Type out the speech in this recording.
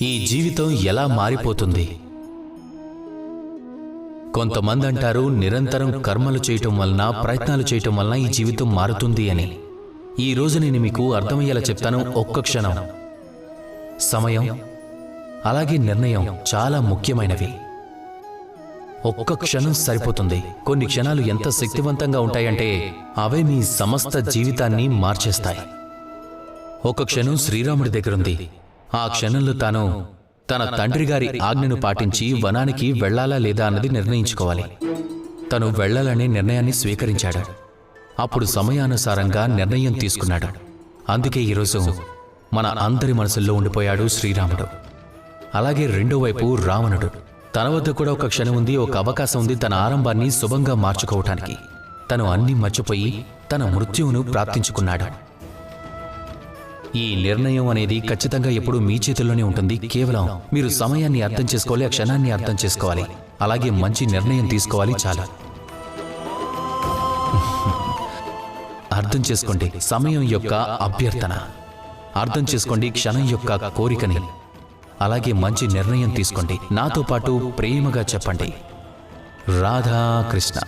ఈ జీవితం ఎలా మారిపోతుంది? కొంతమంది అంటారు నిరంతరం కర్మలు చేయటం వలన, ప్రయత్నాలు చేయటం వలన ఈ జీవితం మారుతుంది అని. ఈ రోజు నేను మీకు అర్థమయ్యేలా చెప్తాను. ఒక్క క్షణం, సమయం, అలాగే నిర్ణయం చాలా ముఖ్యమైనవి. ఒక్క క్షణం సరిపోతుంది. కొన్ని క్షణాలు ఎంత శక్తివంతంగా ఉంటాయంటే అవే మీ సమస్త జీవితాన్ని మార్చేస్తాయి. ఒక క్షణం శ్రీరాముడి దగ్గరుంది. ఆ క్షణంలో తాను తన తండ్రి గారి ఆజ్ఞను పాటించి వనానికి వెళ్లాలా లేదా అన్నది నిర్ణయించుకోవాలి. తను వెళ్లాలనే నిర్ణయాన్ని స్వీకరించాడు. అప్పుడు సమయానుసారంగా నిర్ణయం తీసుకున్నాడు. అందుకే ఈరోజు మన అందరి మనసుల్లో ఉండిపోయాడు శ్రీరాముడు. అలాగే రెండో వైపు రావణుడు. తన వద్ద కూడా ఒక క్షణం ఉంది, ఒక అవకాశం ఉంది తన ఆరంభాన్ని శుభంగా మార్చుకోవటానికి. తను అన్నీ మర్చిపోయి తన మృత్యువును ప్రార్థించుకున్నాడు. ఈ నిర్ణయం అనేది ఖచ్చితంగా ఎప్పుడూ మీ చేతుల్లోనే ఉంటుంది. కేవలం మీరు సమయాన్ని అర్థం చేసుకోవాలి, ఆ క్షణాన్ని అర్థం చేసుకోవాలి, అలాగే మంచి నిర్ణయం తీసుకోవాలి. చాలా అర్థం చేసుకోండి సమయం యొక్క అభ్యర్థన, అర్థం చేసుకోండి క్షణం యొక్క కోరికని, అలాగే మంచి నిర్ణయం తీసుకోండి. నాతో పాటు ప్రేమగా చెప్పండి, రాధా కృష్ణ.